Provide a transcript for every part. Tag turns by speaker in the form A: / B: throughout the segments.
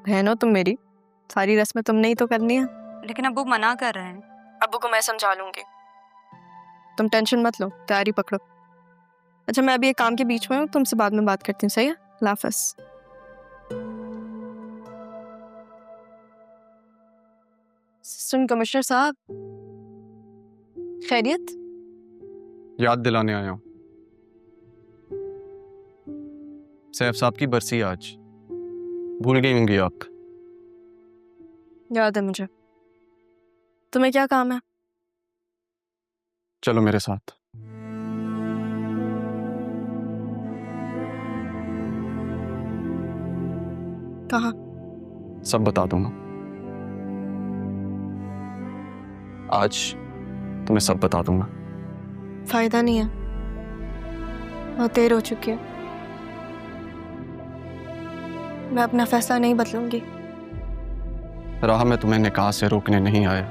A: बहन हो तुम मेरी, सारी रस्में तुमने ही तो करनी है।
B: लेकिन अब्बू मना कर रहे हैं।
A: अब्बू को मैं समझा लूंगी, तुम टेंशन मत लो, तैयारी पकड़ो। अच्छा मैं अभी एक काम के बीच में हूँ, तुमसे बाद में बात करती हूँ, सही है? अल्लाह हाफ़िज़। असिस्टेंट कमिश्नर साहब, खैरियत?
C: याद दिलाने आया हूँ, सैफ साहब की बरसी आज, भूल गई होंगी आप।
A: याद है मुझे। तुम्हें क्या काम है?
C: चलो मेरे साथ।
A: कहाँ?
C: सब बता दूंगा, आज तुम्हें सब बता दूंगा।
A: फायदा नहीं है, बहुत देर हो चुकी है। मैं अपना फैसला नहीं बदलूंगी।
C: राह में तुम्हें निकाह से रोकने नहीं आया।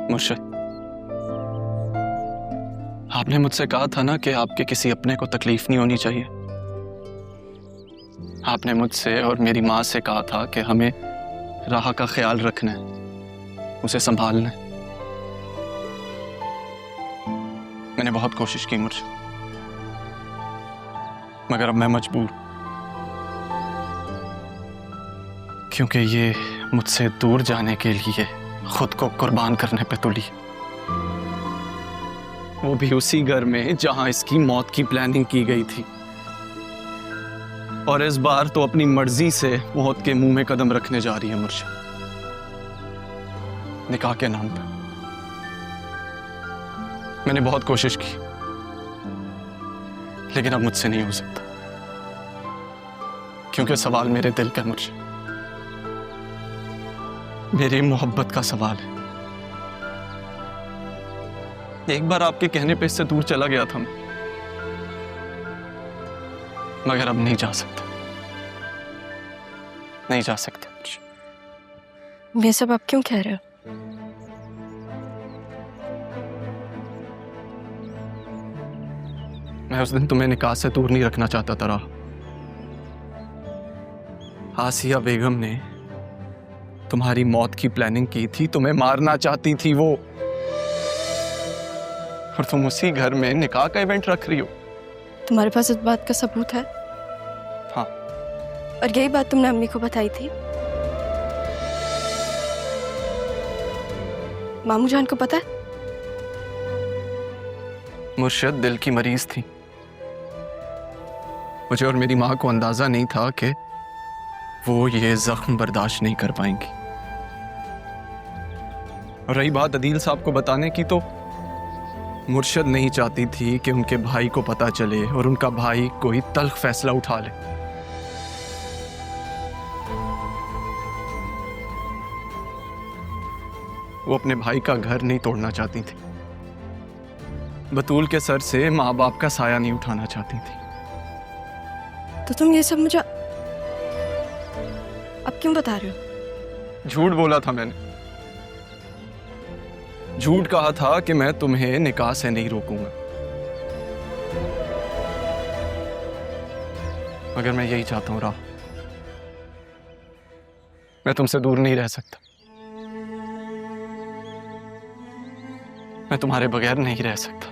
C: मुर्शिद, आपने मुझसे कहा था ना कि आपके किसी अपने को तकलीफ नहीं होनी चाहिए। आपने मुझसे और मेरी माँ से कहा था कि हमें राह का ख्याल रखना है, उसे संभालना है। मैंने बहुत कोशिश की मुर्शिद, मगर अब मैं मजबूर, क्योंकि ये मुझसे दूर जाने के लिए खुद को कुर्बान करने पे तुली, वो भी उसी घर में जहां इसकी मौत की प्लानिंग की गई थी। और इस बार तो अपनी मर्जी से मौत के मुंह में कदम रखने जा रही है मुर्शिद, निकाह के नाम पर। मैंने बहुत कोशिश की, लेकिन अब मुझसे नहीं हो सकता, क्योंकि सवाल मेरे दिल का मुर्शिद, मेरी मोहब्बत का सवाल है। एक बार आपके कहने पे इससे दूर चला गया था मैं, मगर अब नहीं जा सकता, नहीं जा सकता।
A: ये सब आप क्यों कह रहे हो?
C: मैं उस दिन तुम्हें निकाह से दूर नहीं रखना चाहता था। आसिया बेगम ने तुम्हारी मौत की प्लानिंग की थी, तुम्हें मारना चाहती थी वो, और तुम उसी घर में निकाह का इवेंट रख रही हो।
A: तुम्हारे पास इस बात का सबूत है?
C: हाँ।
A: और यही बात तुमने अम्मी को बताई थी? मामू जान को पता है?
C: मुर्शिद दिल की मरीज थी, मुझे और मेरी माँ को अंदाजा नहीं था कि वो ये जख्म बर्दाश्त नहीं कर पाएंगी। और रही बात अदील साहब को बताने की, तो मुर्शिद नहीं चाहती थी कि उनके भाई को पता चले और उनका भाई कोई तल्ख फैसला उठा ले। वो अपने भाई का घर नहीं तोड़ना चाहती थी, बतूल के सर से माँ बाप का साया नहीं उठाना चाहती थी।
A: तो तुम ये सब मुझे अब क्यों बता रहे हो?
C: झूठ बोला था मैंने, झूठ कहा था कि मैं तुम्हें निकाह से नहीं रोकूंगा, मगर मैं यही चाहता हूं राह, मैं तुमसे दूर नहीं रह सकता, मैं तुम्हारे बगैर नहीं रह सकता।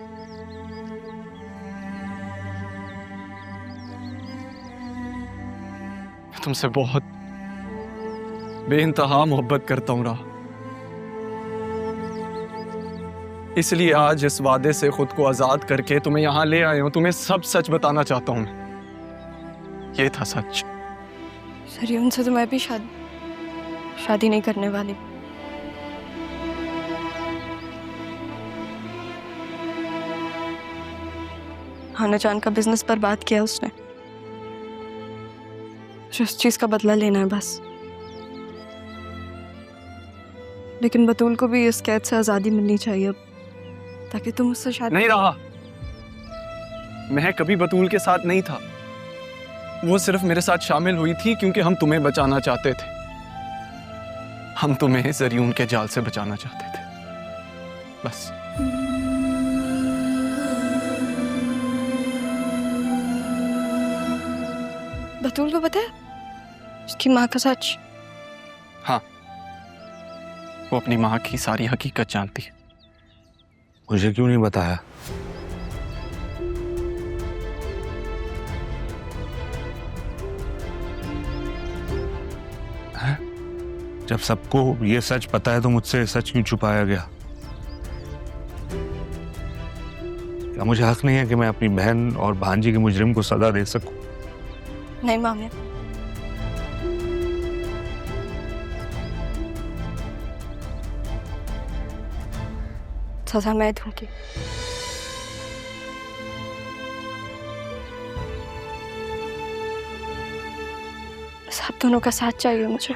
C: मैं तुमसे बहुत बेइंतहा मोहब्बत करता हूं राह, इसलिए आज इस वादे से खुद को आजाद करके तुम्हें यहां ले आया हूं। तुम्हें सब सच बताना चाहता हूं मैं, ये था सच।
A: सर उनसे तो मैं भी शादी नहीं करने वाली। हाना जान का बिजनेस बर्बाद किया उसने। जिस चीज का बदला लेना है बस। लेकिन बतूल को भी इस कैद से आजादी मिलनी चाहिए अब, ताकि तुम उससे शादी।
C: नहीं रहा। मैं कभी बतूल के साथ नहीं था। वो सिर्फ मेरे साथ शामिल हुई थी क्योंकि हम तुम्हें बचाना चाहते थे। हम तुम्हें जरियून के जाल से बचाना चाहते थे, बस।
A: बतूल को पता है उसकी माँ का सच?
C: हाँ, वो अपनी माँ की सारी हकीकत जानती है।
B: मुझे क्यों नहीं बताया? है? जब सबको ये सच पता है तो मुझसे सच क्यों छुपाया गया? क्या मुझे हक नहीं है कि मैं अपनी बहन और भांजी के मुजरिम को सजा दे सकूं?
A: नहीं मामे, सजा मैं दूंगी। सब दोनों का साथ चाहिए मुझे।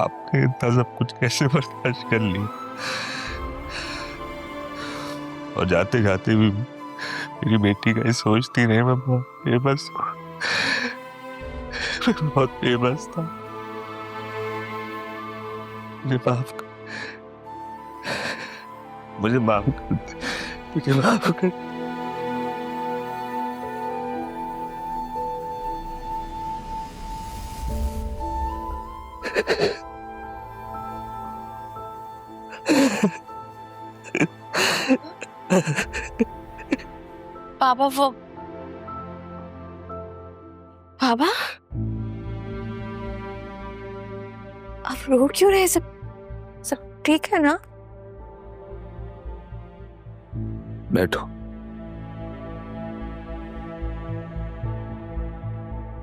B: आपने इतना सब कुछ कैसे बर्दाश्त कर लिया? और जाते जाते भी मेरी बेटी का ही सोचती रही। मैं बहुत बेबस बहुत बेबस था। मुझे माफ कर दे, मुझे माफ कर।
A: पापा वो पापा आप रो क्यों रहे? सब ठीक है ना?
B: बैठो।